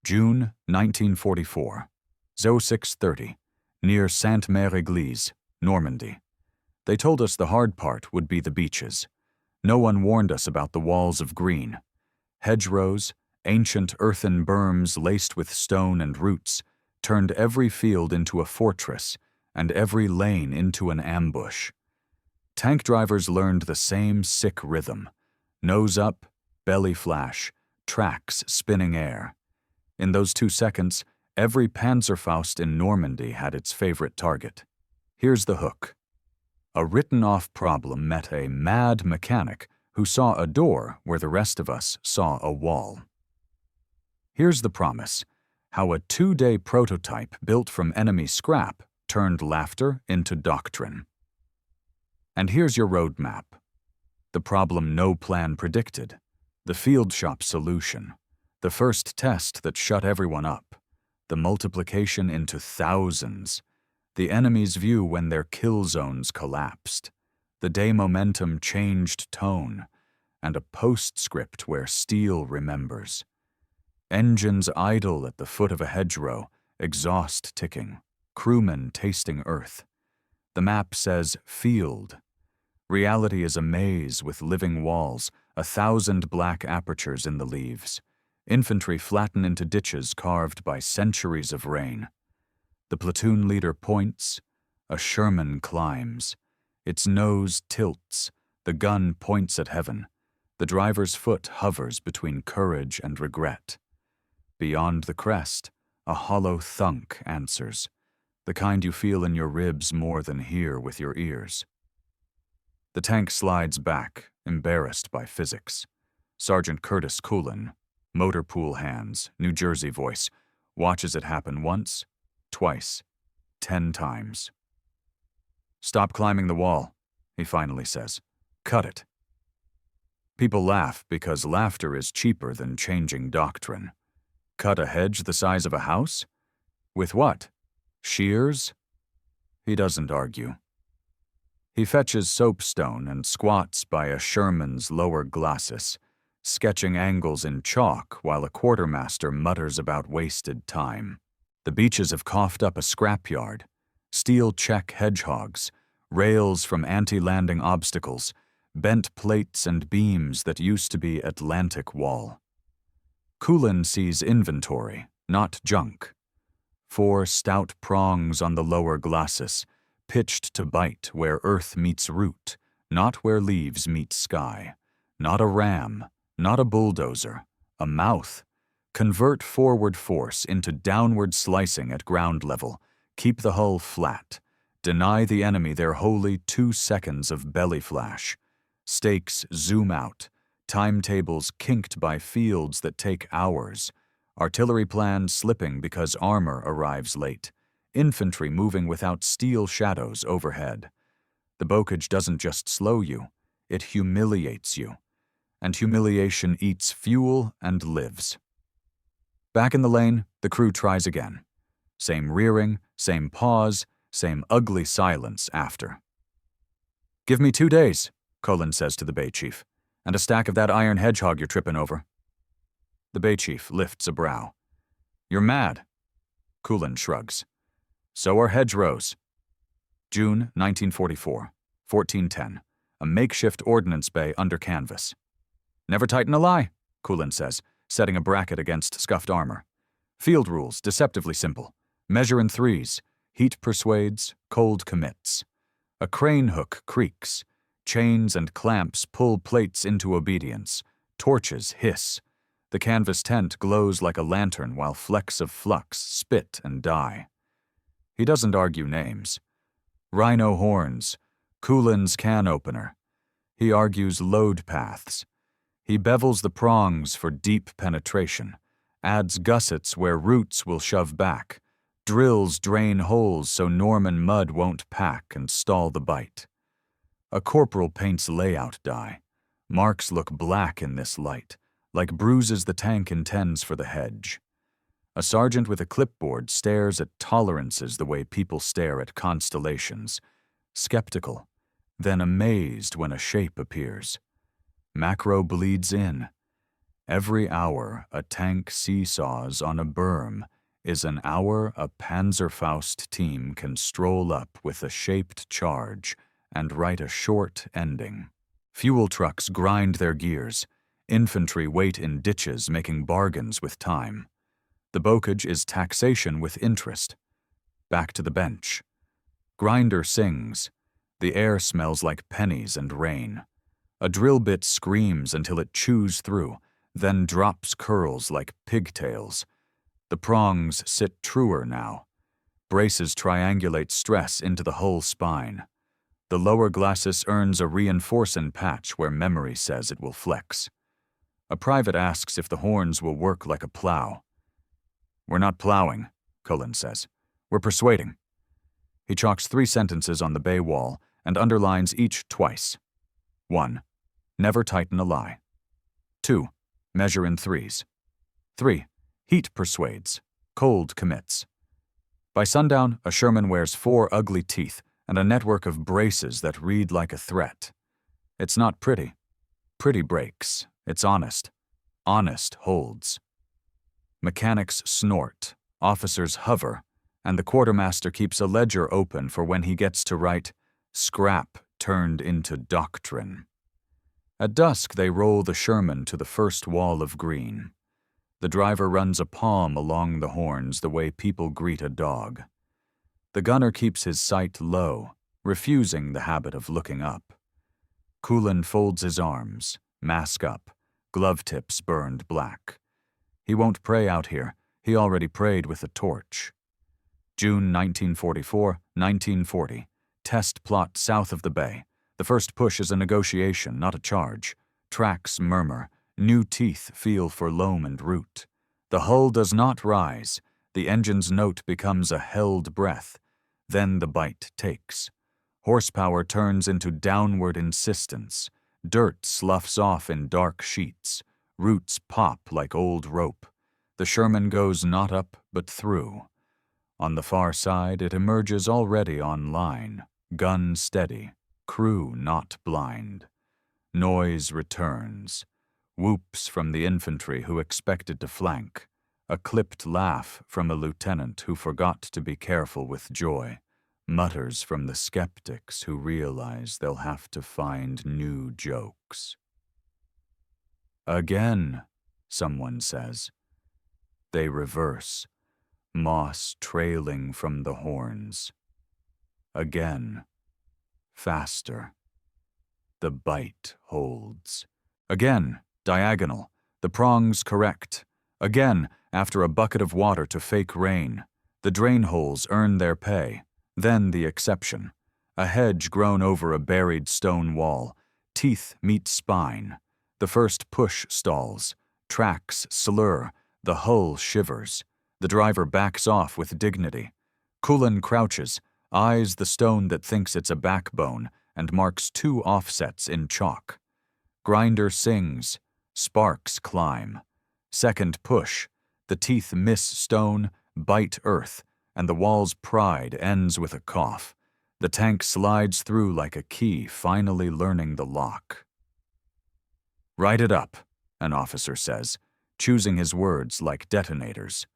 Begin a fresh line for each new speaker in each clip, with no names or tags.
June 1944, 0630, near Sainte-Mère-Église, Normandy. They told us the hard part would be the beaches. No one warned us about the walls of green. Hedgerows, ancient earthen berms laced with stone and roots, turned every field into a fortress and every lane into an ambush. Tank drivers learned the same sick rhythm: nose up, belly flash, tracks spinning air. In those 2 seconds, every Panzerfaust in Normandy had its favorite target. Here's the hook. A written-off problem met a mad mechanic who saw a door where the rest of us saw a wall. Here's the promise: how a 2-day prototype built from enemy scrap turned laughter into doctrine. And here's your roadmap. The problem no plan predicted. The field shop solution. The first test that shut everyone up. The multiplication into thousands. The enemy's view when their kill zones collapsed. The day momentum changed tone. And a postscript where steel remembers. Engines idle at the foot of a hedgerow, exhaust ticking, crewmen tasting earth. The map says field. Reality is a maze with living walls, 1,000 black apertures in the leaves. Infantry flatten into ditches carved by centuries of rain. The platoon leader points. A Sherman climbs. Its nose tilts. The gun points at heaven. The driver's foot hovers between courage and regret. Beyond the crest, a hollow thunk answers, the kind you feel in your ribs more than hear with your ears. The tank slides back, embarrassed by physics. Sergeant Curtis Coolin, motor pool hands, New Jersey voice, watches it happen once, twice, 10 times. "Stop climbing the wall," he finally says. "Cut it." People laugh because laughter is cheaper than changing doctrine. Cut a hedge the size of a house? With what? Shears? He doesn't argue. He fetches soapstone and squats by a Sherman's lower glacis, sketching angles in chalk while a quartermaster mutters about wasted time. The beaches have coughed up a scrapyard, steel check hedgehogs, rails from anti-landing obstacles, bent plates and beams that used to be Atlantic wall. Coolin sees inventory, not junk. 4 stout prongs on the lower glacis, pitched to bite where earth meets root, not where leaves meet sky. Not a ram, not a bulldozer, a mouth. Convert forward force into downward slicing at ground level. Keep the hull flat. Deny the enemy their holy 2 seconds of belly flash. Stakes zoom out. Timetables kinked by fields that take hours. Artillery plans slipping because armor arrives late. Infantry moving without steel shadows overhead. The bocage doesn't just slow you, it humiliates you. And humiliation eats fuel and lives. Back in the lane, the crew tries again. Same rearing, same pause, same ugly silence after. "Give me 2 days," Colin says to the bay chief, "and a stack of that iron hedgehog you're tripping over." The bay chief lifts a brow. "You're mad." Coolin shrugs. "So are hedgerows." June 1944, 1410, a makeshift ordnance bay under canvas. "Never tighten a lie," Coolin says, setting a bracket against scuffed armor. "Field rules, deceptively simple. Measure in 3s. Heat persuades, cold commits. A crane hook creaks. Chains and clamps pull plates into obedience. Torches hiss. The canvas tent glows like a lantern while flecks of flux spit and die." He doesn't argue names. Rhino horns, Coolin's can opener. He argues load paths. He bevels the prongs for deep penetration, adds gussets where roots will shove back, drills drain holes so Norman mud won't pack and stall the bite. A corporal paints layout dye. Marks look black in this light, like bruises the tank intends for the hedge. A sergeant with a clipboard stares at tolerances the way people stare at constellations, skeptical, then amazed when a shape appears. Macro bleeds in. Every hour a tank seesaws on a berm is an hour a Panzerfaust team can stroll up with a shaped charge and write a short ending. Fuel trucks grind their gears. Infantry wait in ditches making bargains with time. The bocage is taxation with interest. Back to the bench. Grinder sings. The air smells like pennies and rain. A drill bit screams until it chews through, then drops curls like pigtails. The prongs sit truer now. Braces triangulate stress into the whole spine. The lower glacis earns a reinforcin' patch where memory says it will flex. A private asks if the horns will work like a plow. "We're not plowing," Cullen says. "We're persuading." He chalks 3 sentences on the bay wall and underlines each twice. 1. Never tighten a lie. 2. Measure in 3s. 3. Heat persuades. Cold commits. By sundown, a Sherman wears 4 ugly teeth and a network of braces that read like a threat. It's not pretty. Pretty breaks. It's honest. Honest holds. Mechanics snort, officers hover, and the quartermaster keeps a ledger open for when he gets to write scrap turned into doctrine. At dusk, they roll the Sherman to the first wall of green. The driver runs a palm along the horns the way people greet a dog. The gunner keeps his sight low, refusing the habit of looking up. Cullen folds his arms, mask up, glove tips burned black. He won't pray out here. He already prayed with a torch. June 1944, 1940. Test plot south of the bay. The first push is a negotiation, not a charge. Tracks murmur. New teeth feel for loam and root. The hull does not rise. The engine's note becomes a held breath. Then the bite takes. Horsepower turns into downward insistence. Dirt sloughs off in dark sheets. Roots pop like old rope. The Sherman goes not up, but through. On the far side, it emerges already on line. Gun steady. Crew not blind. Noise returns. Whoops from the infantry who expected to flank. A clipped laugh from a lieutenant who forgot to be careful with joy. Mutters from the skeptics who realize they'll have to find new jokes. "Again," someone says. They reverse, moss trailing from the horns. Again. Faster. The bite holds. Again, diagonal. The prongs correct. Again, after a bucket of water to fake rain. The drain holes earn their pay. Then the exception. A hedge grown over a buried stone wall. Teeth meet spine. The first push stalls. Tracks slur. The hull shivers. The driver backs off with dignity. Cullen crouches, eyes the stone that thinks it's a backbone, and marks 2 offsets in chalk. Grinder sings. Sparks climb. Second push. The teeth miss stone, bite earth, and the wall's pride ends with a cough. The tank slides through like a key, finally learning the lock. "Write it up," an officer says, choosing his words like detonators.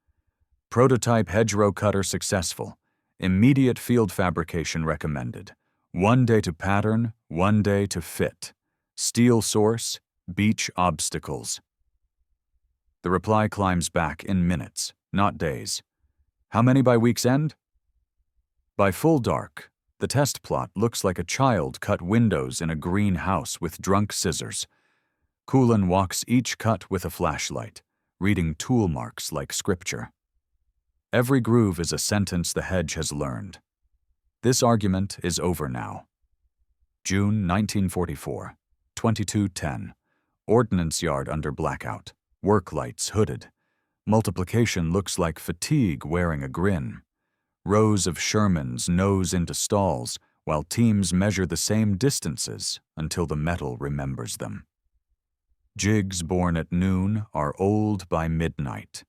Prototype hedgerow cutter successful. Immediate field fabrication recommended. 1 day to pattern, 1 day to fit. Steel source, beach obstacles. The reply climbs back in minutes, not days. How many by week's end? By full dark, the test plot looks like a child cut windows in a green house with drunk scissors. Cullen walks each cut with a flashlight, reading tool marks like scripture. Every groove is a sentence the hedge has learned. This argument is over now. June 1944, 22:10. Ordnance yard under blackout. Work lights hooded. Multiplication looks like fatigue wearing a grin. Rows of Shermans nose into stalls while teams measure the same distances until the metal remembers them. Jigs born at noon are old by midnight.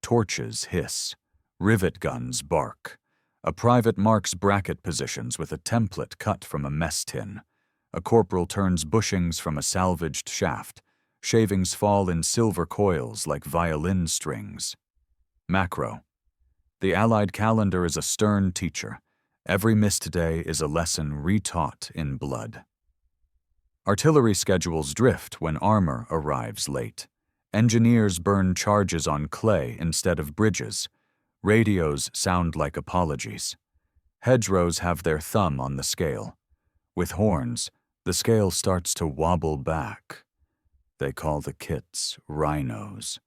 Torches hiss. Rivet guns bark. A private marks bracket positions with a template cut from a mess tin. A corporal turns bushings from a salvaged shaft. Shavings fall in silver coils like violin strings. Macro. The Allied calendar is a stern teacher. Every missed day is a lesson retaught in blood. Artillery schedules drift when armor arrives late. Engineers burn charges on clay instead of bridges. Radios sound like apologies. Hedgerows have their thumb on the scale. With horns, the scale starts to wobble back. They call the kits rhinos.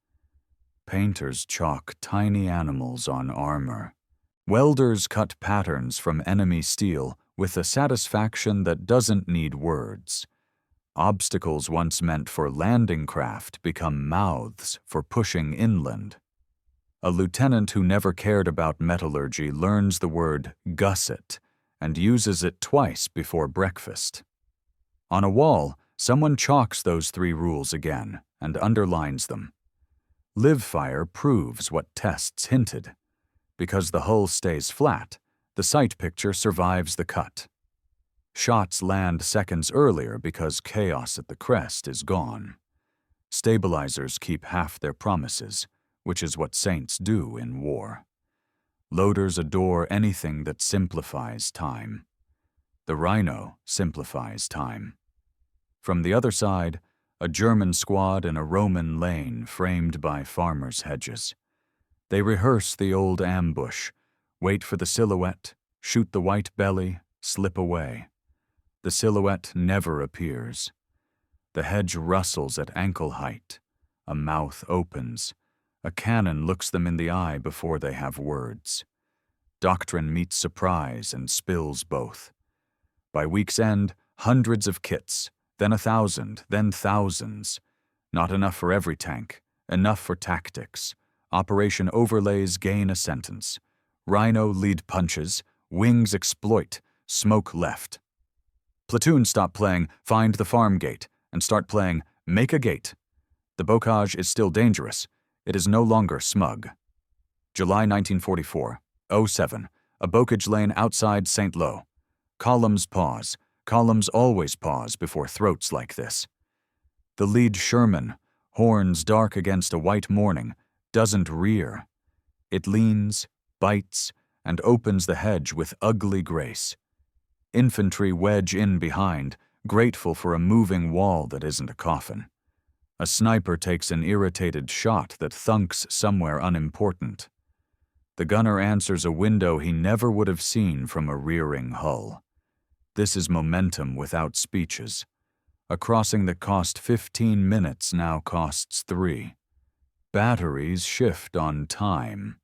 Painters chalk tiny animals on armor. Welders cut patterns from enemy steel with a satisfaction that doesn't need words. Obstacles once meant for landing craft become mouths for pushing inland. A lieutenant who never cared about metallurgy learns the word gusset and uses it twice before breakfast. On a wall, someone chalks those 3 rules again and underlines them. Live fire proves what tests hinted. Because the hull stays flat, the sight picture survives the cut. Shots land seconds earlier because chaos at the crest is gone. Stabilizers keep half their promises, which is what saints do in war. Loaders adore anything that simplifies time. The rhino simplifies time. From the other side, a German squad in a Roman lane framed by farmers' hedges. They rehearse the old ambush, wait for the silhouette, shoot the white belly, slip away. The silhouette never appears. The hedge rustles at ankle height. A mouth opens. A cannon looks them in the eye before they have words. Doctrine meets surprise and spills both. By week's end, hundreds of kits, then 1,000, then thousands. Not enough for every tank, enough for tactics. Operation overlays gain a sentence. Rhino lead punches, wings exploit, smoke left. Platoons stop playing Find the Farm Gate and start playing Make a Gate. The bocage is still dangerous. It is no longer smug. July 1944, 07, a bocage lane outside St. Lo. Columns pause. Columns always pause before throats like this. The lead Sherman, horns dark against a white morning, doesn't rear. It leans, bites, and opens the hedge with ugly grace. Infantry wedge in behind, grateful for a moving wall that isn't a coffin. A sniper takes an irritated shot that thunks somewhere unimportant. The gunner answers a window he never would have seen from a rearing hull. This is momentum without speeches. A crossing that cost 15 minutes now costs 3. Batteries shift on time.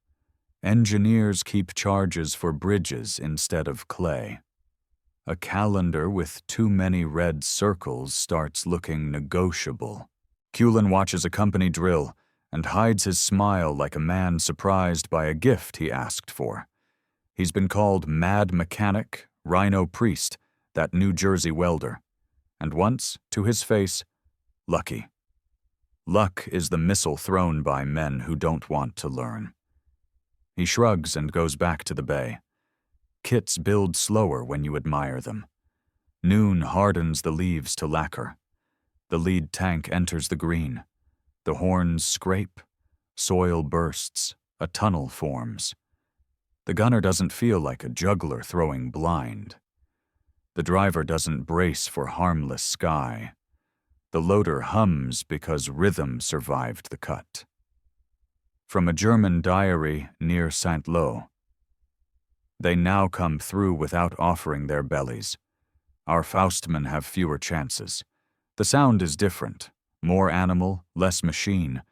Engineers keep charges for bridges instead of clay. A calendar with too many red circles starts looking negotiable. Cullen watches a company drill and hides his smile like a man surprised by a gift he asked for. He's been called Mad Mechanic, Rhino Priest, that New Jersey welder, and once, to his face, Lucky. Luck is the missile thrown by men who don't want to learn. He shrugs and goes back to the bay. Kits build slower when you admire them. Noon hardens the leaves to lacquer. The lead tank enters the green. The horns scrape. Soil bursts. A tunnel forms. The gunner doesn't feel like a juggler throwing blind. The driver doesn't brace for harmless sky. The loader hums because rhythm survived the cut. From a German diary near St. Lo. They now come through without offering their bellies. Our Faustmen have fewer chances. The sound is different. More animal, less machine.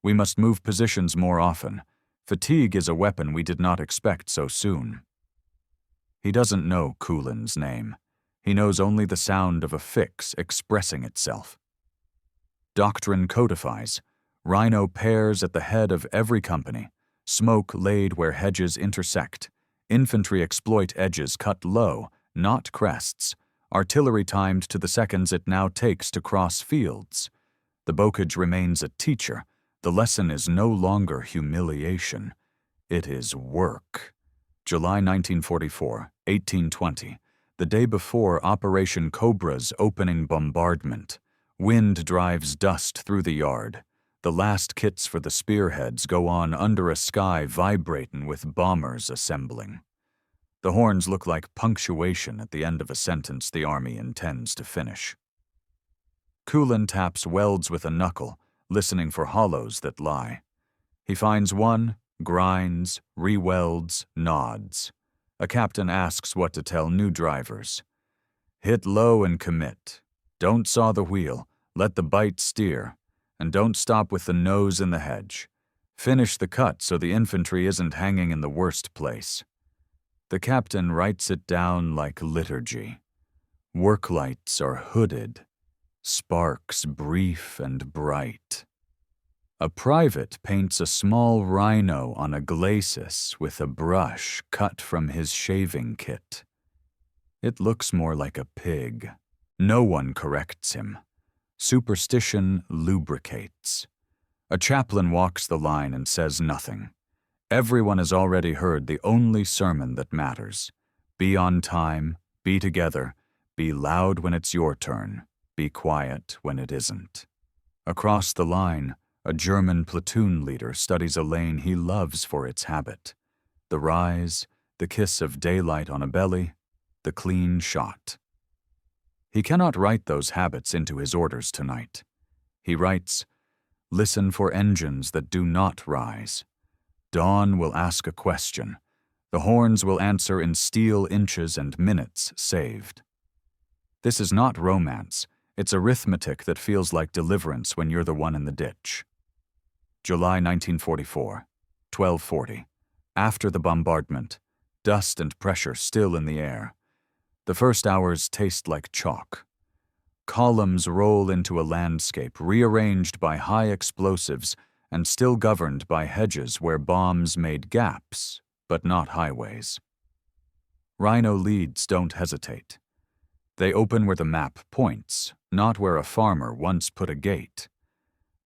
We must move positions more often. Fatigue is a weapon we did not expect so soon. He doesn't know Cullen's name. He knows only the sound of a fix expressing itself. Doctrine codifies. Rhino pairs at the head of every company. Smoke laid where hedges intersect. Infantry exploit edges cut low, not crests. Artillery timed to the seconds it now takes to cross fields. The bocage remains a teacher. The lesson is no longer humiliation. It is work. July 1944, 1820, the day before Operation Cobra's opening bombardment. Wind drives dust through the yard. The last kits for the spearheads go on under a sky vibratin' with bombers assembling. The horns look like punctuation at the end of a sentence the army intends to finish. Coolin taps welds with a knuckle, listening for hollows that lie. He finds one, grinds, re-welds, nods. A captain asks what to tell new drivers. Hit low and commit. Don't saw the wheel, let the bite steer, and don't stop with the nose in the hedge. Finish the cut so the infantry isn't hanging in the worst place. The captain writes it down like liturgy. Work lights are hooded, sparks brief and bright. A private paints a small rhino on a glacis with a brush cut from his shaving kit. It looks more like a pig. No one corrects him. Superstition lubricates. A chaplain walks the line and says nothing. Everyone has already heard the only sermon that matters. Be on time, be together, be loud when it's your turn, be quiet when it isn't. Across the line, a German platoon leader studies a lane he loves for its habit. The rise, the kiss of daylight on a belly, the clean shot. He cannot write those habits into his orders tonight. He writes, "Listen for engines that do not rise. Dawn will ask a question. The horns will answer in steel inches and minutes saved." This is not romance. It's arithmetic that feels like deliverance when you're the one in the ditch. July 1944, 12:40. After the bombardment, dust and pressure still in the air. The first hours taste like chalk. Columns roll into a landscape rearranged by high explosives and still governed by hedges where bombs made gaps, but not highways. Rhino leads don't hesitate. They open where the map points, not where a farmer once put a gate.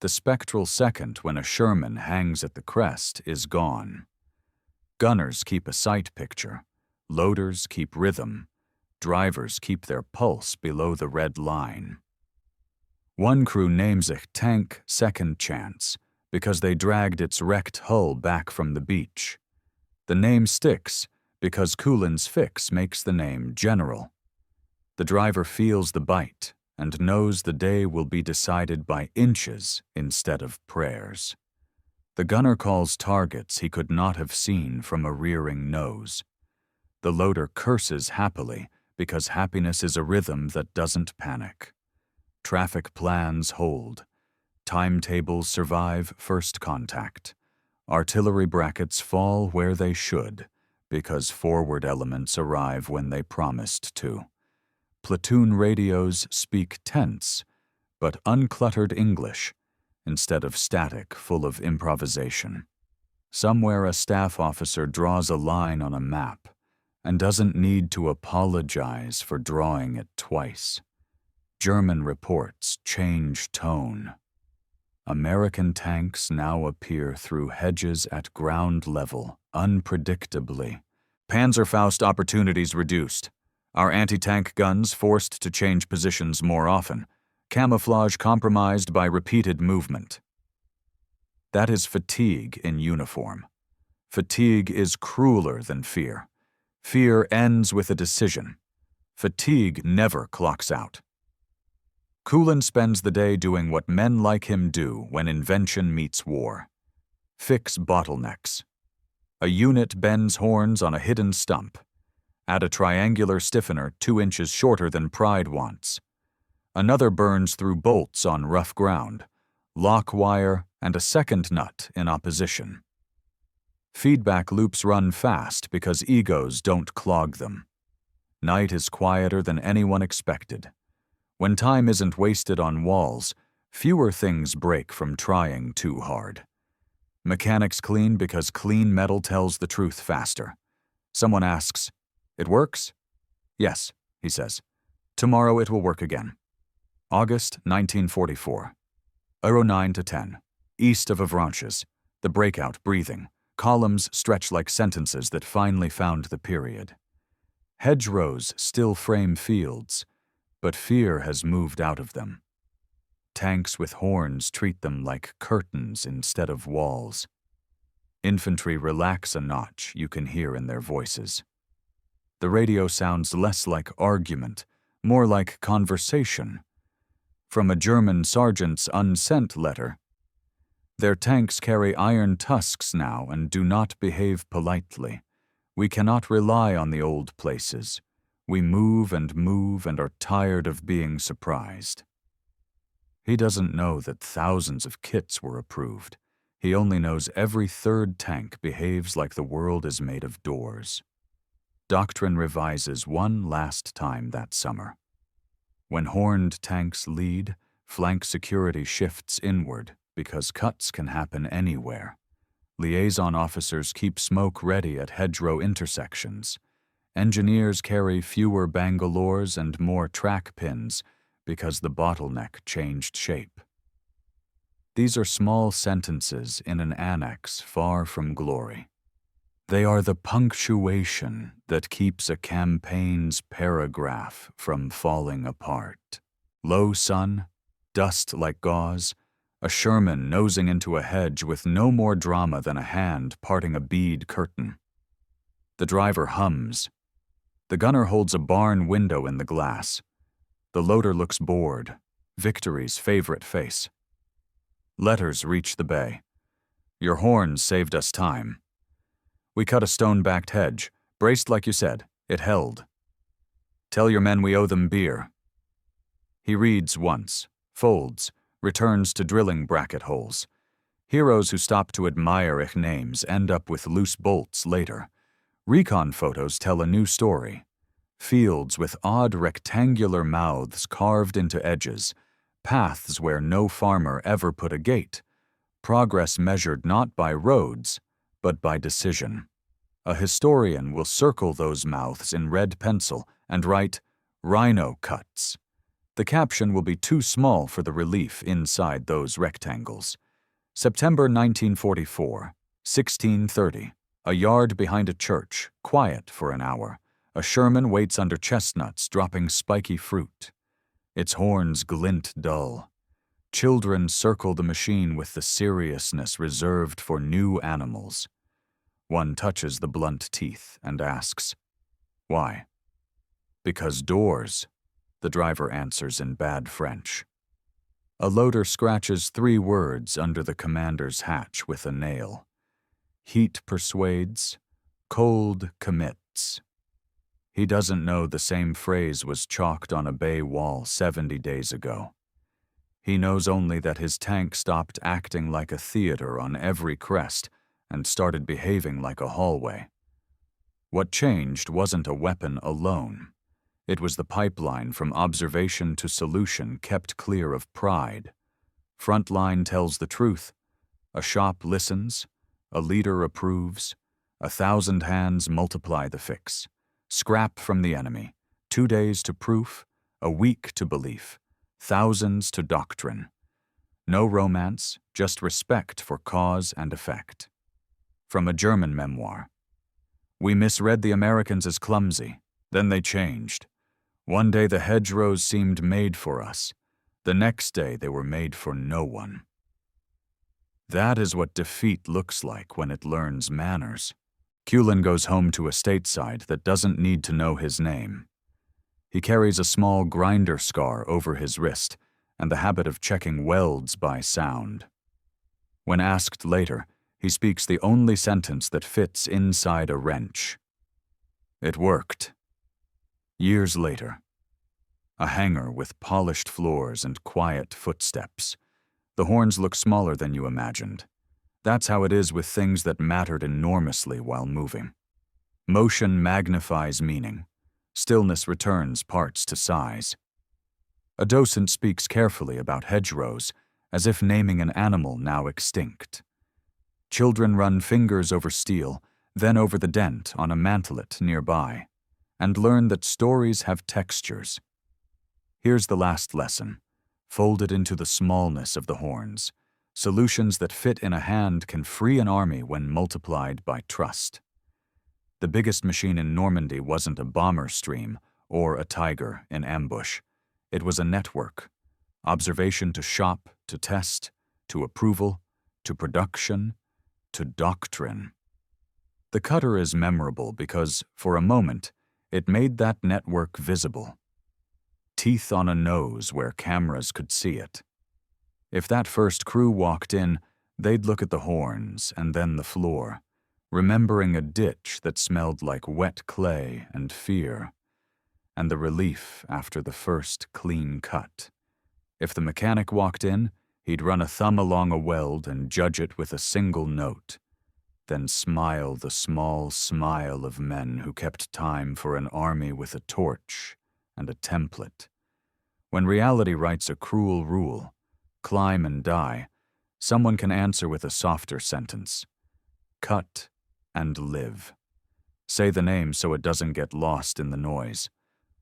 The spectral second when a Sherman hangs at the crest is gone. Gunners keep a sight picture. Loaders keep rhythm. Drivers keep their pulse below the red line. One crew names it Tank Second Chance because they dragged its wrecked hull back from the beach. The name sticks because Coulin's fix makes the name General. The driver feels the bite and knows the day will be decided by inches instead of prayers. The gunner calls targets he could not have seen from a rearing nose. The loader curses happily because happiness is a rhythm that doesn't panic. Traffic plans hold. Timetables survive first contact. Artillery brackets fall where they should because forward elements arrive when they promised to. Platoon radios speak tense, but uncluttered English instead of static full of improvisation. Somewhere a staff officer draws a line on a map and doesn't need to apologize for drawing it twice. German reports change tone. American tanks now appear through hedges at ground level, unpredictably. Panzerfaust opportunities reduced. Our anti-tank guns forced to change positions more often. Camouflage compromised by repeated movement. That is fatigue in uniform. Fatigue is crueler than fear. Fear ends with a decision. Fatigue never clocks out. Coulin spends the day doing what men like him do when invention meets war. Fix bottlenecks. A unit bends horns on a hidden stump. Add a triangular stiffener 2 inches shorter than Pride wants. Another burns through bolts on rough ground, lock wire, and a second nut in opposition. Feedback loops run fast because egos don't clog them. Night is quieter than anyone expected. When time isn't wasted on walls, fewer things break from trying too hard. Mechanics clean because clean metal tells the truth faster. Someone asks, "It works?" "Yes," he says. "Tomorrow it will work again." August 1944. 09 to 10. East of Avranches. The breakout breathing. Columns stretch like sentences that finally found the period. Hedgerows still frame fields, but fear has moved out of them. tanks with horns treat them like curtains instead of walls. Infantry relax a notch you can hear in their voices. The radio sounds less like argument, more like conversation. From a German sergeant's unsent letter, "Their tanks carry iron tusks now and do not behave politely. We cannot rely on the old places. We move and are tired of being surprised." He doesn't know that thousands of kits were approved. He only knows every third tank behaves like the world is made of doors. Doctrine revises one last time that summer. When horned tanks lead, flank security shifts inward because cuts can happen anywhere. Liaison officers keep smoke ready at hedgerow intersections. Engineers carry fewer bangalores and more track pins because the bottleneck changed shape. These are small sentences in an annex far from glory. They are the punctuation that keeps a campaign's paragraph from falling apart. Low sun, dust like gauze, a Sherman nosing into a hedge with no more drama than a hand parting a bead curtain. The driver hums. The gunner holds a barn window in the glass. The loader looks bored, Victory's favorite face. Letters reach the bay. "Your horns saved us time. We cut a stone-backed hedge, braced like you said. It held. Tell your men we owe them beer." He reads once, folds, returns to drilling bracket holes. Heroes who stop to admire ich names end up with loose bolts later. Recon photos tell a new story. Fields with odd rectangular mouths carved into edges, paths where no farmer ever put a gate, progress measured not by roads, but by decision. A historian will circle those mouths in red pencil and write, "Rhino cuts." The caption will be too small for the relief inside those rectangles. September 1944, 16:30. A yard behind a church, quiet for an hour. A Sherman waits under chestnuts, dropping spiky fruit. Its horns glint dull. Children circle the machine with the seriousness reserved for new animals. One touches the blunt teeth and asks, "Why?" "Because doors," the driver answers in bad French. A loader scratches 3 words under the commander's hatch with a nail. Heat persuades, cold commits. He doesn't know the same phrase was chalked on a bay wall 70 days ago. He knows only that his tank stopped acting like a theater on every crest and started behaving like a hallway. What changed wasn't a weapon alone. It was the pipeline from observation to solution kept clear of pride. Frontline tells the truth. A shop listens. A leader approves. 1,000 hands multiply the fix. Scrap from the enemy. 2 days to proof. A week to belief. Thousands to doctrine. No romance, just respect for cause and effect. From a German memoir. "We misread the Americans as clumsy. Then they changed. One day the hedgerows seemed made for us. The next day they were made for no one." That is what defeat looks like when it learns manners. Cullen goes home to a stateside that doesn't need to know his name. He carries a small grinder scar over his wrist and the habit of checking welds by sound. When asked later, he speaks the only sentence that fits inside a wrench. "It worked." Years later, a hangar with polished floors and quiet footsteps. The horns look smaller than you imagined. That's how it is with things that mattered enormously while moving. Motion magnifies meaning. Stillness returns parts to size. A docent speaks carefully about hedgerows, as if naming an animal now extinct. Children run fingers over steel, then over the dent on a mantelet nearby, and learn that stories have textures. Here's the last lesson, folded into the smallness of the horns. Solutions that fit in a hand can free an army when multiplied by trust. The biggest machine in Normandy wasn't a bomber stream or a tiger in ambush. It was a network, Observation to shop, to test, to approval, to production, to doctrine. The cutter is memorable because, for a moment, it made that network visible. Teeth on a nose where cameras could see it. If that first crew walked in, they'd look at the horns and then the floor, remembering a ditch that smelled like wet clay and fear, and the relief after the first clean cut. If the mechanic walked in, he'd run a thumb along a weld and judge it with a single note, then smile the small smile of men who kept time for an army with a torch and a template. When reality writes a cruel rule, climb and die, someone can answer with a softer sentence. Cut and live. Say the name so it doesn't get lost in the noise.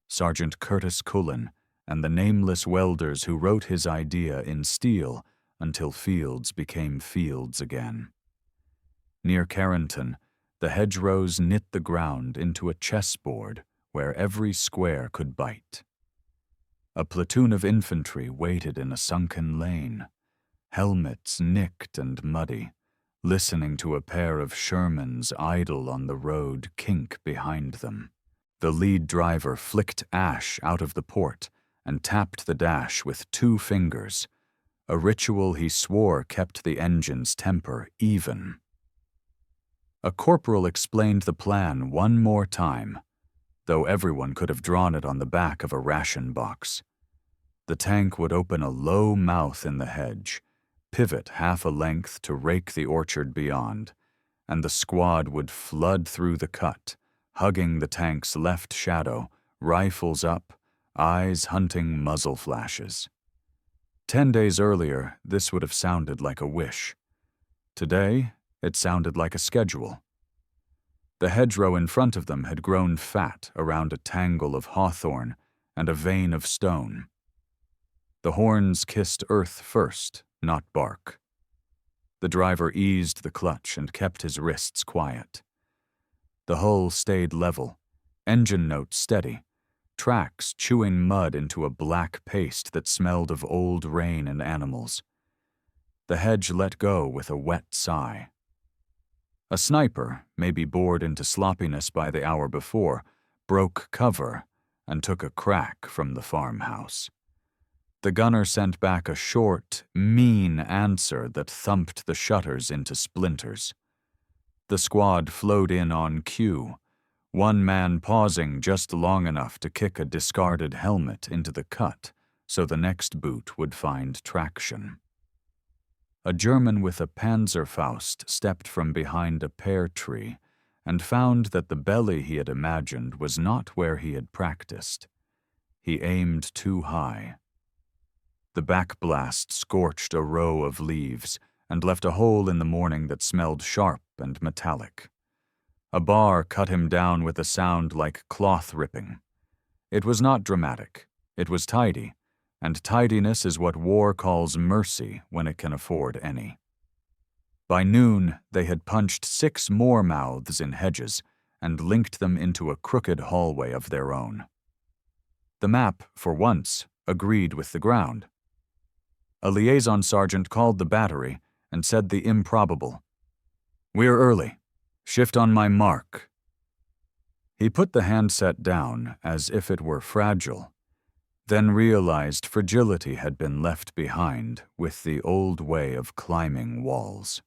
Sergeant Curtis Cullen and the nameless welders who wrote his idea in steel until fields became fields again. Near Carrington, the hedgerows knit the ground into a chessboard where every square could bite. A platoon of infantry waited in a sunken lane, helmets nicked and muddy, listening to a pair of Shermans idle on the road kink behind them. The lead driver flicked ash out of the port and tapped the dash with 2 fingers, a ritual he swore kept the engine's temper even. A corporal explained the plan one more time, though everyone could have drawn it on the back of a ration box. The tank would open a low mouth in the hedge, pivot half a length to rake the orchard beyond, and the squad would flood through the cut, hugging the tank's left shadow, rifles up, eyes hunting muzzle flashes. 10 days earlier, this would have sounded like a wish. Today, it sounded like a schedule. The hedgerow in front of them had grown fat around a tangle of hawthorn and a vein of stone. The horns kissed earth first, not bark. The driver eased the clutch and kept his wrists quiet. The hull stayed level, engine notes steady, tracks chewing mud into a black paste that smelled of old rain and animals. The hedge let go with a wet sigh. A sniper, maybe bored into sloppiness by the hour before, broke cover and took a crack from the farmhouse. The gunner sent back a short, mean answer that thumped the shutters into splinters. The squad flowed in on cue, one man pausing just long enough to kick a discarded helmet into the cut so the next boot would find traction. A German with a Panzerfaust stepped from behind a pear tree and found that the belly he had imagined was not where he had practiced. He aimed too high. The backblast scorched a row of leaves and left a hole in the morning that smelled sharp and metallic. A bar cut him down with a sound like cloth ripping. It was not dramatic. It was tidy, and tidiness is what war calls mercy when it can afford any. By noon, they had punched 6 more mouths in hedges and linked them into a crooked hallway of their own. The map, for once, agreed with the ground. A liaison sergeant called the battery and said the improbable. "We're early. Shift on my mark." He put the handset down as if it were fragile, then realized fragility had been left behind with the old way of climbing walls.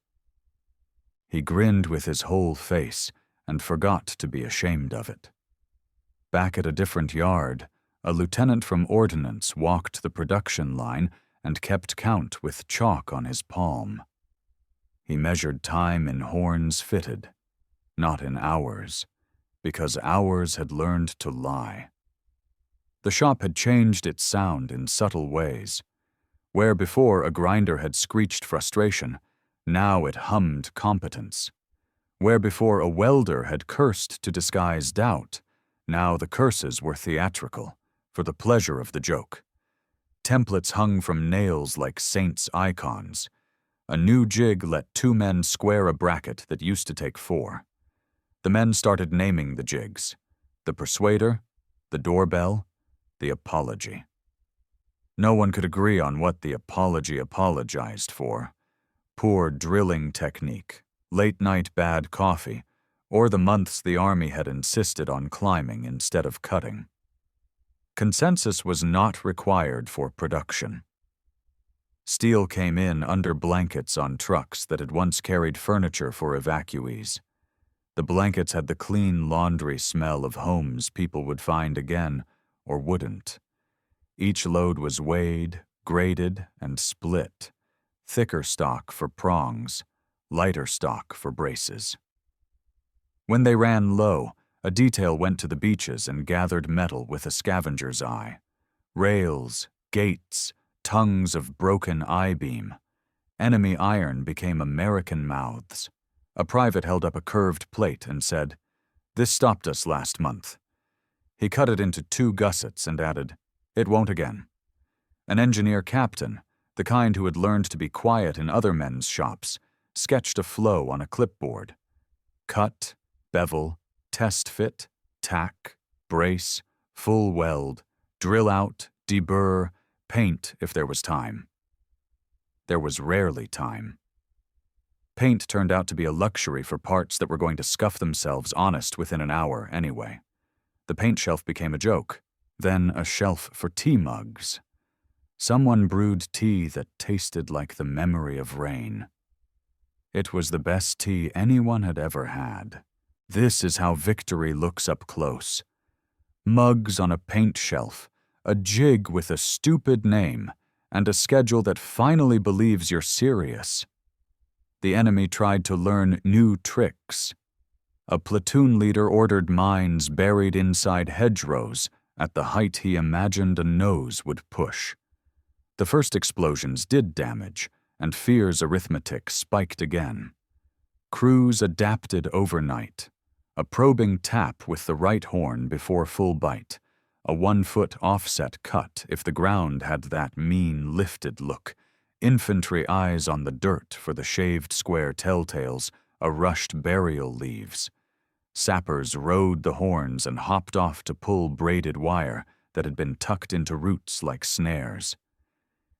He grinned with his whole face and forgot to be ashamed of it. Back at a different yard, a lieutenant from Ordnance walked the production line and kept count with chalk on his palm. He measured time in horns fitted, not in hours, because hours had learned to lie. The shop had changed its sound in subtle ways. Where before a grinder had screeched frustration, now it hummed competence. Where before a welder had cursed to disguise doubt, now the curses were theatrical, for the pleasure of the joke. Templates hung from nails like saints' icons. A new jig let 2 men square a bracket that used to take 4. The men started naming the jigs: the persuader, the doorbell, the apology. No one could agree on what the apology apologized for. Poor drilling technique, late-night bad coffee, or the months the army had insisted on climbing instead of cutting. Consensus was not required for production. Steel came in under blankets on trucks that had once carried furniture for evacuees. The blankets had the clean laundry smell of homes people would find again or wouldn't. Each load was weighed, graded, and split. Thicker stock for prongs, lighter stock for braces. When they ran low, a detail went to the beaches and gathered metal with a scavenger's eye. Rails, gates, tongues of broken I-beam. Enemy iron became American mouths. A private held up a curved plate and said, "This stopped us last month." He cut it into 2 gussets and added, "It won't again." An engineer captain, the kind who had learned to be quiet in other men's shops, sketched a flow on a clipboard. Cut, bevel, test fit, tack, brace, full weld, drill out, deburr, paint if there was time. There was rarely time. Paint turned out to be a luxury for parts that were going to scuff themselves honest within an hour anyway. The paint shelf became a joke, then a shelf for tea mugs. Someone brewed tea that tasted like the memory of rain. It was the best tea anyone had ever had. This is how victory looks up close. Mugs on a paint shelf, a jig with a stupid name, and a schedule that finally believes you're serious. The enemy tried to learn new tricks. A platoon leader ordered mines buried inside hedgerows at the height he imagined a nose would push. The first explosions did damage, and fear's arithmetic spiked again. Crews adapted overnight. A probing tap with the right horn before full bite, a 1-foot offset cut if the ground had that mean lifted look, infantry eyes on the dirt for the shaved square telltales, a rushed burial leaves. Sappers rode the horns and hopped off to pull braided wire that had been tucked into roots like snares.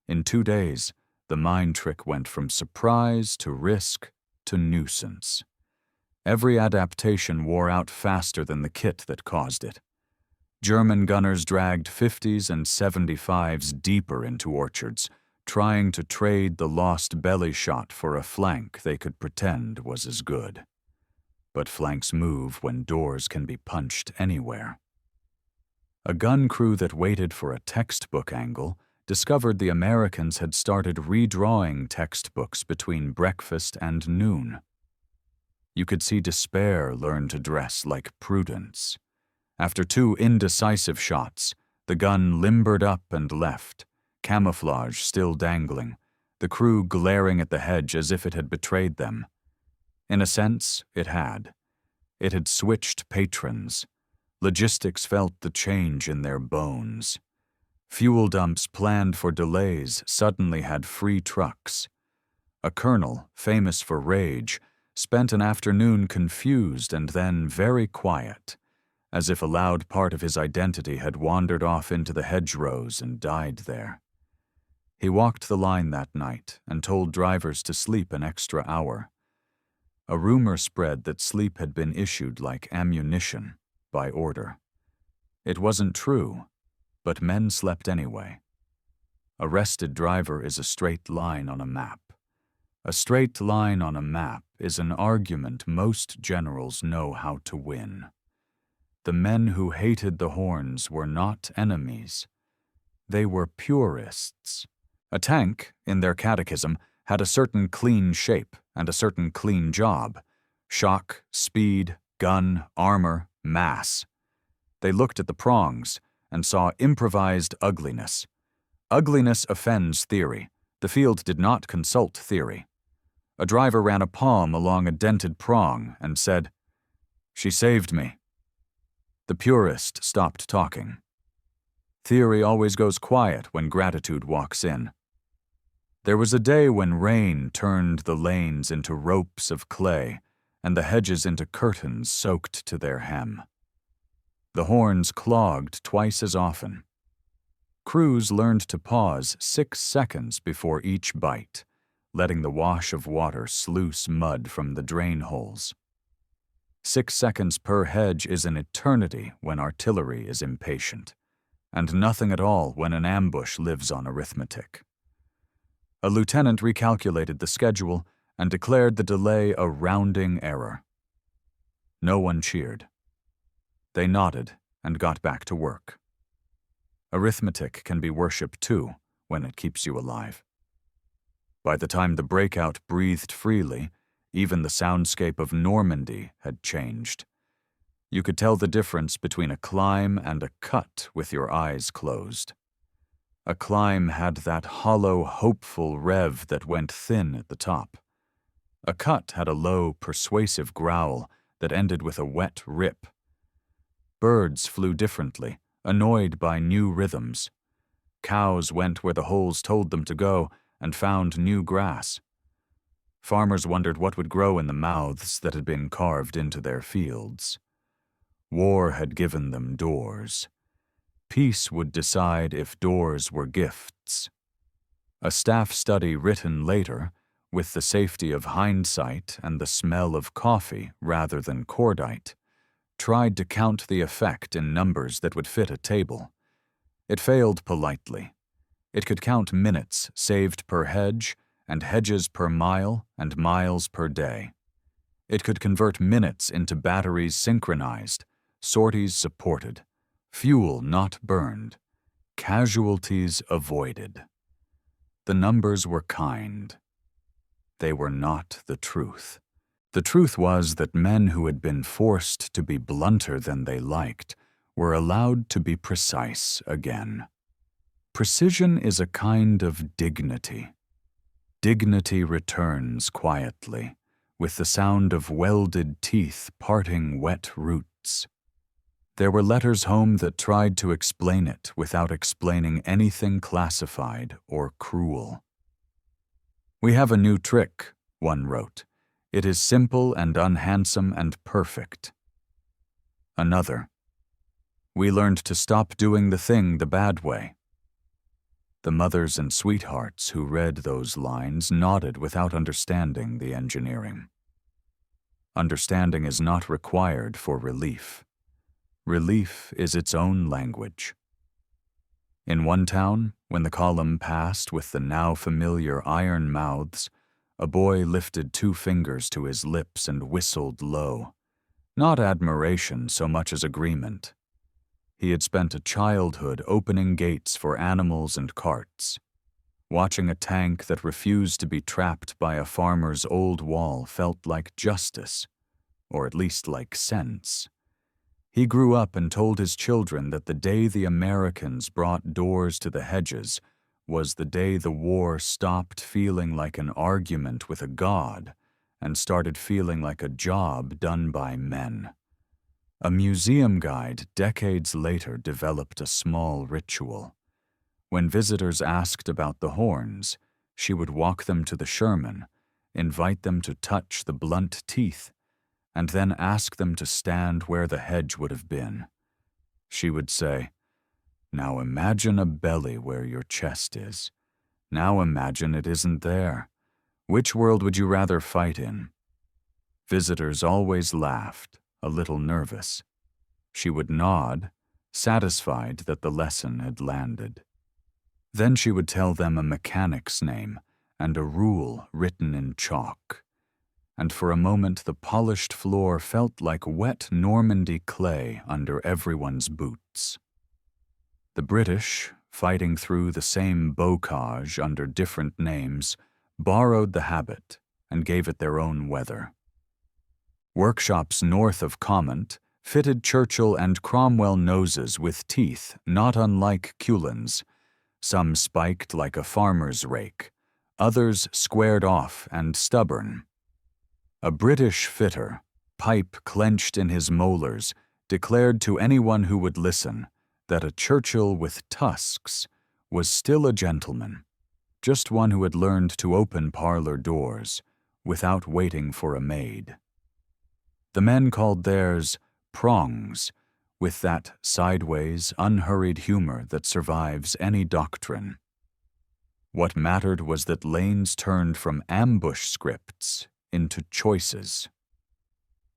In 2 days, the mine trick went from surprise to risk to nuisance. Every adaptation wore out faster than the kit that caused it. German gunners dragged 50s and 75s deeper into orchards, trying to trade the lost belly shot for a flank they could pretend was as good. But flanks move when doors can be punched anywhere. A gun crew that waited for a textbook angle discovered the Americans had started redrawing textbooks between breakfast and noon. You could see despair learn to dress like prudence. After 2 indecisive shots, the gun limbered up and left, camouflage still dangling, the crew glaring at the hedge as if it had betrayed them. In a sense, it had. It had switched patrons. Logistics felt the change in their bones. Fuel dumps planned for delays suddenly had free trucks. A colonel, famous for rage, spent an afternoon confused and then very quiet, as if a loud part of his identity had wandered off into the hedgerows and died there. He walked the line that night and told drivers to sleep an extra hour. A rumor spread that sleep had been issued like ammunition, by order. It wasn't true, but men slept anyway. A rested driver is a straight line on a map. A straight line on a map is an argument most generals know how to win. The men who hated the horns were not enemies. They were purists. A tank, in their catechism, had a certain clean shape and a certain clean job. Shock, speed, gun, armor, mass. They looked at the prongs and saw improvised ugliness. Ugliness offends theory. The field did not consult theory. A driver ran a palm along a dented prong and said, "She saved me." The purist stopped talking. Theory always goes quiet when gratitude walks in. There was a day when rain turned the lanes into ropes of clay and the hedges into curtains soaked to their hem. The horns clogged twice as often. Crews learned to pause 6 seconds before each bite, letting the wash of water sluice mud from the drain holes. 6 seconds per hedge is an eternity when artillery is impatient, and nothing at all when an ambush lives on arithmetic. A lieutenant recalculated the schedule and declared the delay a rounding error. No one cheered. They nodded and got back to work. Arithmetic can be worshipped too when it keeps you alive. By the time the breakout breathed freely, even the soundscape of Normandy had changed. You could tell the difference between a climb and a cut with your eyes closed. A climb had that hollow, hopeful rev that went thin at the top. A cut had a low, persuasive growl that ended with a wet rip. Birds flew differently, annoyed by new rhythms. Cows went where the holes told them to go and found new grass. Farmers wondered what would grow in the mouths that had been carved into their fields. War had given them doors. Peace would decide if doors were gifts. A staff study written later, with the safety of hindsight and the smell of coffee rather than cordite, tried to count the effect in numbers that would fit a table. It failed politely. It could count minutes saved per hedge, and hedges per mile, and miles per day. It could convert minutes into batteries synchronized, sorties supported, fuel not burned, casualties avoided. The numbers were kind. They were not the truth. The truth was that men who had been forced to be blunter than they liked were allowed to be precise again. Precision is a kind of dignity. Dignity returns quietly, with the sound of welded teeth parting wet roots. There were letters home that tried to explain it without explaining anything classified or cruel. "We have a new trick," one wrote. "It is simple and unhandsome and perfect." Another, "We learned to stop doing the thing the bad way." The mothers and sweethearts who read those lines nodded without understanding the engineering. Understanding is not required for relief. Relief is its own language. In one town, when the column passed with the now familiar iron mouths, a boy lifted 2 fingers to his lips and whistled low. Not admiration so much as agreement. He had spent a childhood opening gates for animals and carts. Watching a tank that refused to be trapped by a farmer's old wall felt like justice, or at least like sense. He grew up and told his children that the day the Americans brought doors to the hedges was the day the war stopped feeling like an argument with a god and started feeling like a job done by men. A museum guide decades later developed a small ritual. When visitors asked about the horns, she would walk them to the Sherman, invite them to touch the blunt teeth, and then ask them to stand where the hedge would have been. She would say, "Now imagine a belly where your chest is. Now imagine it isn't there. Which world would you rather fight in?" Visitors always laughed, a little nervous. She would nod, satisfied that the lesson had landed. Then she would tell them a mechanic's name and a rule written in chalk. And for a moment the polished floor felt like wet Normandy clay under everyone's boots. The British, fighting through the same bocage under different names, borrowed the habit and gave it their own weather. Workshops north of Comont fitted Churchill and Cromwell noses with teeth not unlike Cullen's, some spiked like a farmer's rake, others squared off and stubborn. A British fitter, pipe clenched in his molars, declared to anyone who would listen that a Churchill with tusks was still a gentleman, just one who had learned to open parlor doors without waiting for a maid. The men called theirs prongs, with that sideways, unhurried humor that survives any doctrine. What mattered was that lanes turned from ambush scripts into choices.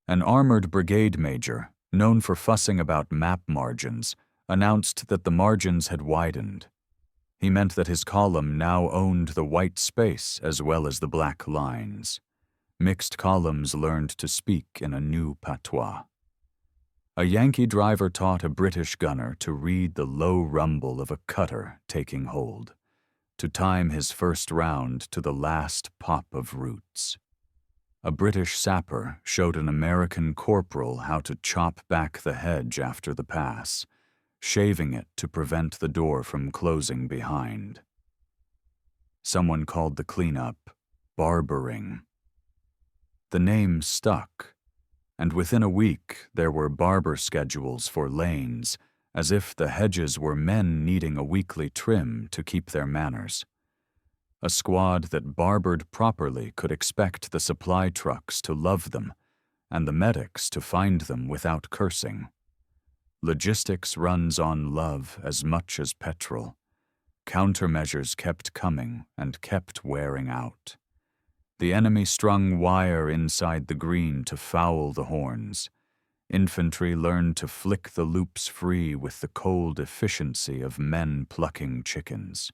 An armored brigade major, known for fussing about map margins, announced that the margins had widened. He meant that his column now owned the white space as well as the black lines. Mixed columns learned to speak in a new patois. A Yankee driver taught a British gunner to read the low rumble of a cutter taking hold, to time his first round to the last pop of roots. A British sapper showed an American corporal how to chop back the hedge after the pass, shaving it to prevent the door from closing behind. Someone called the cleanup barbering. The name stuck, and within a week there were barber schedules for lanes, as if the hedges were men needing a weekly trim to keep their manners. A squad that barbered properly could expect the supply trucks to love them and the medics to find them without cursing. Logistics runs on love as much as petrol. Countermeasures kept coming and kept wearing out. The enemy strung wire inside the green to foul the horns. Infantry learned to flick the loops free with the cold efficiency of men plucking chickens.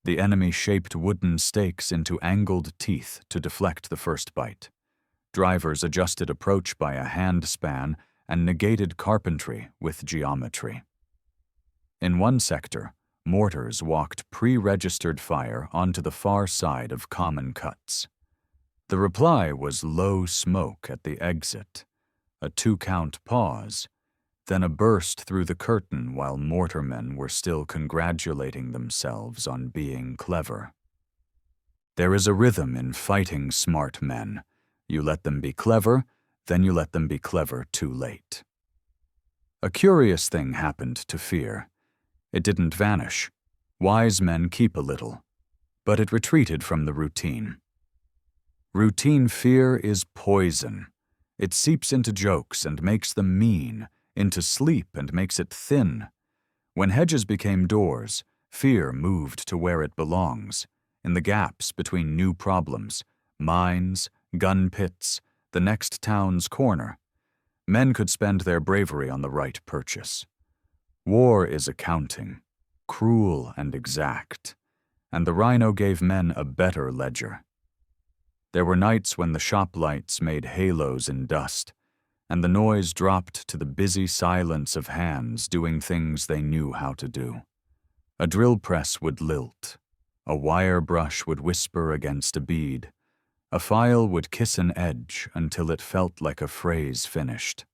The enemy shaped wooden stakes into angled teeth to deflect the first bite. Drivers adjusted approach by a hand span and negated carpentry with geometry. In one sector, mortars walked pre-registered fire onto the far side of common cuts. The reply was low smoke at the exit, a 2-count pause, then a burst through the curtain while mortarmen were still congratulating themselves on being clever. There is a rhythm in fighting smart men. You let them be clever, then you let them be clever too late. A curious thing happened to fear. It didn't vanish. Wise men keep a little, but it retreated from the routine. Routine fear is poison. It seeps into jokes and makes them mean, into sleep and makes it thin. When hedges became doors, fear moved to where it belongs, in the gaps between new problems, mines, gun pits, the next town's corner. Men could spend their bravery on the right purchase. War is accounting, cruel and exact, and the rhino gave men a better ledger. There were nights when the shop lights made halos in dust, and the noise dropped to the busy silence of hands doing things they knew how to do. A drill press would lilt, a wire brush would whisper against a bead, a file would kiss an edge until it felt like a phrase finished.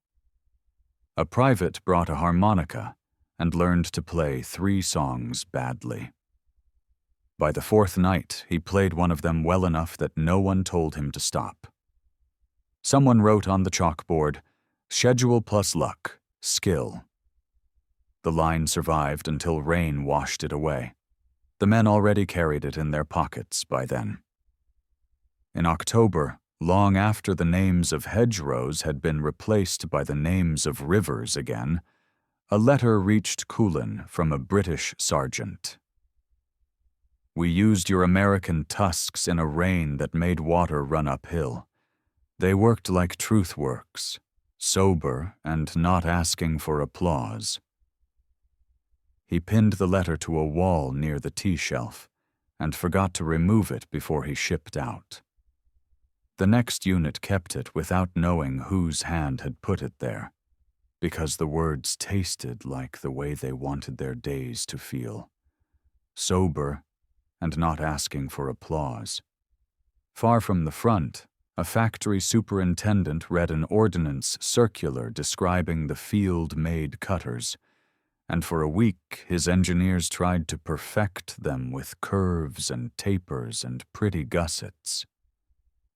A private brought a harmonica and learned to play 3 songs badly. By the 4th night, he played one of them well enough that no one told him to stop. Someone wrote on the chalkboard, "Schedule plus luck, skill." The line survived until rain washed it away. The men already carried it in their pockets by then. In October, long after the names of hedgerows had been replaced by the names of rivers again, a letter reached Coolin from a British sergeant. "We used your American tusks in a rain that made water run uphill. They worked like truth works, sober and not asking for applause." He pinned the letter to a wall near the tea shelf and forgot to remove it before he shipped out. The next unit kept it without knowing whose hand had put it there, because the words tasted like the way they wanted their days to feel. Sober and not asking for applause. Far from the front, a factory superintendent read an ordnance circular describing the field-made cutters, and for a week his engineers tried to perfect them with curves and tapers and pretty gussets.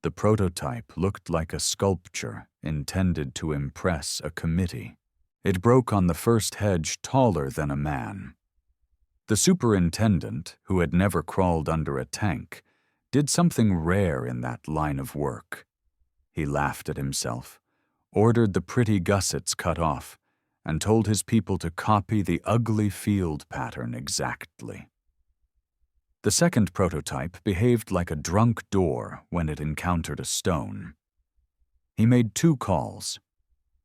The prototype looked like a sculpture intended to impress a committee. It broke on the first hedge taller than a man. The superintendent, who had never crawled under a tank, did something rare in that line of work. He laughed at himself, ordered the pretty gussets cut off, and told his people to copy the ugly field pattern exactly. The second prototype behaved like a drunk door when it encountered a stone. He made 2 calls,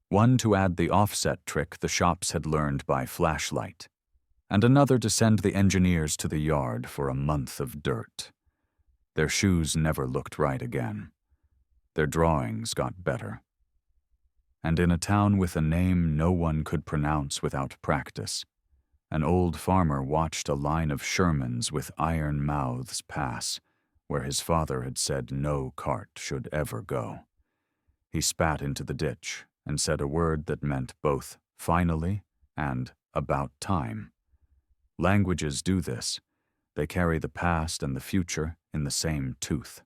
one to add the offset trick the shops had learned by flashlight, and another to send the engineers to the yard for a month of dirt. Their shoes never looked right again. Their drawings got better. And in a town with a name no one could pronounce without practice, an old farmer watched a line of Shermans with iron mouths pass where his father had said no cart should ever go. He spat into the ditch and said a word that meant both finally and about time. Languages do this. They carry the past and the future in the same tooth.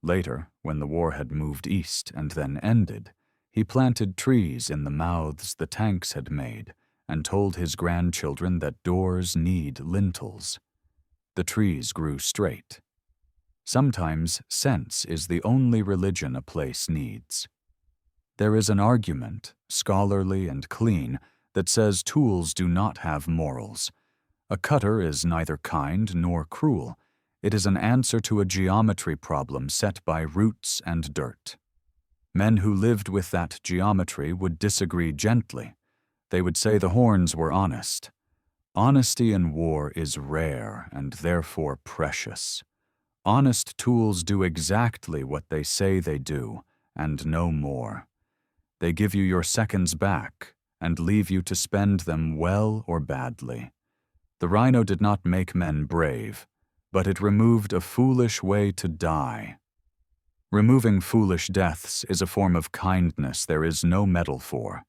Later, when the war had moved east and then ended, he planted trees in the mouths the tanks had made and told his grandchildren that doors need lintels. The trees grew straight. Sometimes sense is the only religion a place needs. There is an argument, scholarly and clean, that says tools do not have morals. A cutter is neither kind nor cruel. It is an answer to a geometry problem set by roots and dirt. Men who lived with that geometry would disagree gently. They would say the horns were honest. Honesty in war is rare and therefore precious. Honest tools do exactly what they say they do, and no more. They give you your seconds back and leave you to spend them well or badly. The rhino did not make men brave, but it removed a foolish way to die. Removing foolish deaths is a form of kindness there is no medal for.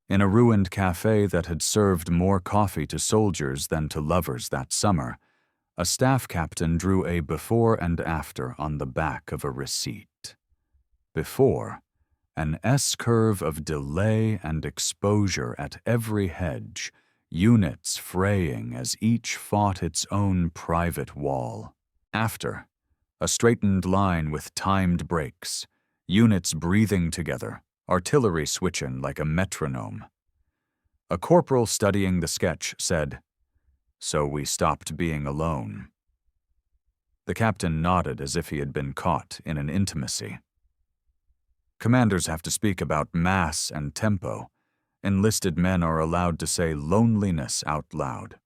In a ruined cafe that had served more coffee to soldiers than to lovers that summer, a staff captain drew a before and after on the back of a receipt. Before, an S-curve of delay and exposure at every hedge, units fraying as each fought its own private wall. After, a straightened line with timed breaks, units breathing together, artillery switching like a metronome. A corporal studying the sketch said, "So we stopped being alone." The captain nodded as if he had been caught in an intimacy. Commanders have to speak about mass and tempo. Enlisted men are allowed to say loneliness out loud.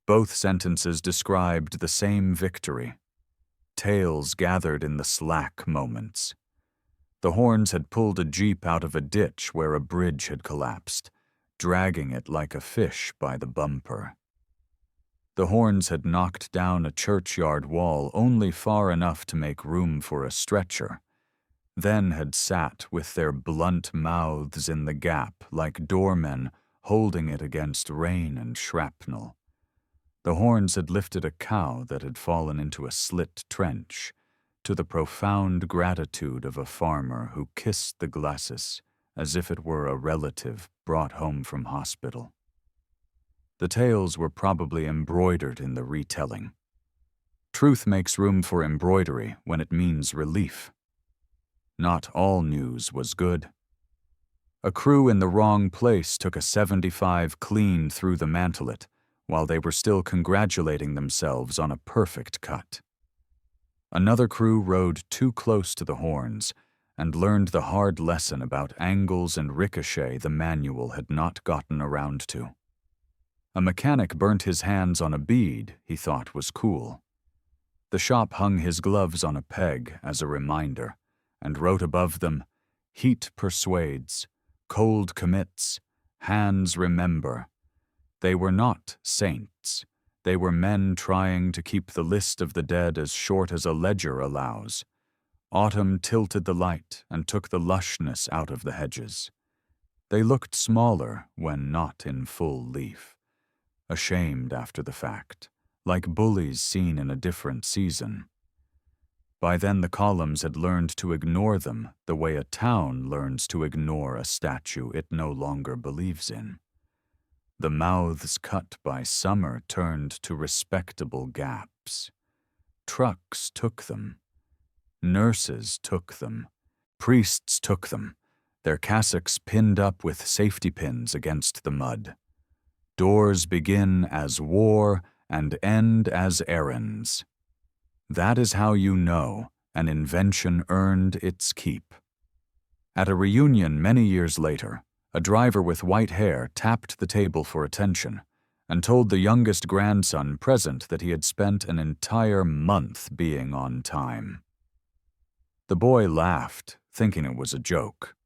Both sentences described the same victory. Tales gathered in the slack moments. The horns had pulled a jeep out of a ditch where a bridge had collapsed, dragging it like a fish by the bumper. The horns had knocked down a churchyard wall only far enough to make room for a stretcher, then had sat with their blunt mouths in the gap like doormen holding it against rain and shrapnel. The horns had lifted a cow that had fallen into a slit trench, to the profound gratitude of a farmer who kissed the glacis as if it were a relative brought home from hospital. The tales were probably embroidered in the retelling. Truth makes room for embroidery when it means relief. Not all news was good. A crew in the wrong place took a 75 clean through the mantelet while they were still congratulating themselves on a perfect cut. Another crew rode too close to the horns and learned the hard lesson about angles and ricochet the manual had not gotten around to. A mechanic burnt his hands on a bead he thought was cool. The shop hung his gloves on a peg as a reminder and wrote above them, "Heat persuades, cold commits, hands remember." They were not saints. They were men trying to keep the list of the dead as short as a ledger allows. Autumn tilted the light and took the lushness out of the hedges. They looked smaller when not in full leaf, ashamed after the fact, like bullies seen in a different season. By then the columns had learned to ignore them the way a town learns to ignore a statue it no longer believes in. The mouths cut by summer turned to respectable gaps. Trucks took them. Nurses took them. Priests took them. their cassocks pinned up with safety pins against the mud. Doors begin as war and end as errands. That is how you know an invention earned its keep. At a reunion many years later, a driver with white hair tapped the table for attention and told the youngest grandson present that he had spent an entire month being on time. The boy laughed, thinking it was a joke.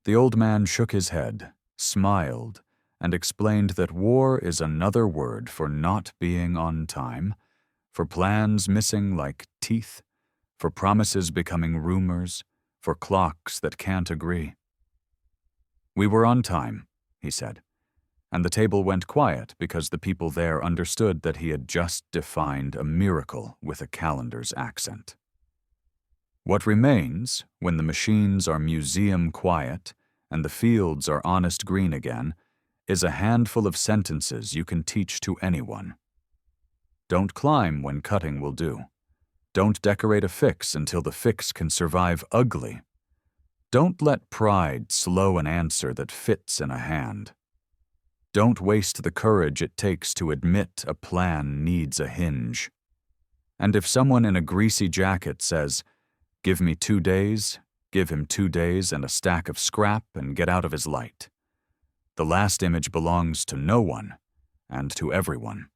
The old man shook his head, smiled, and explained that war is another word for not being on time, for plans missing like teeth, for promises becoming rumors, for clocks that can't agree. "We were on time," he said, and the table went quiet because the people there understood that he had just defined a miracle with a calendar's accent. What remains, when the machines are museum quiet and the fields are honest green again, is a handful of sentences you can teach to anyone. Don't climb when cutting will do. Don't decorate a fix until the fix can survive ugly. Don't let pride slow an answer that fits in a hand. Don't waste the courage it takes to admit a plan needs a hinge. And if someone in a greasy jacket says, "Give me 2 days," give him 2 days and a stack of scrap and get out of his light. The last image belongs to no one and to everyone.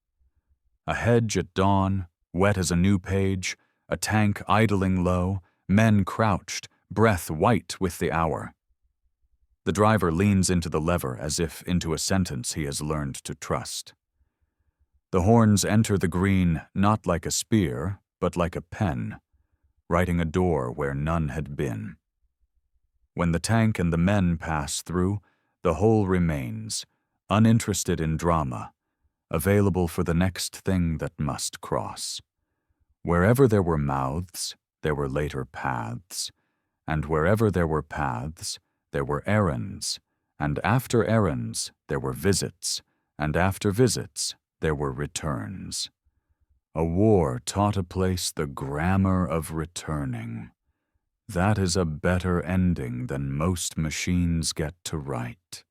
A hedge at dawn, wet as a new page, a tank idling low, men crouched, breath white with the hour. The driver leans into the lever as if into a sentence he has learned to trust. The horns enter the green not like a spear, but like a pen, writing a door where none had been. When the tank and the men pass through, the whole remains, uninterested in drama, available for the next thing that must cross. Wherever there were mouths, there were later paths, and wherever there were paths, there were errands, and after errands, there were visits, and after visits, there were returns. A war taught a place the grammar of returning. That is a better ending than most machines get to write.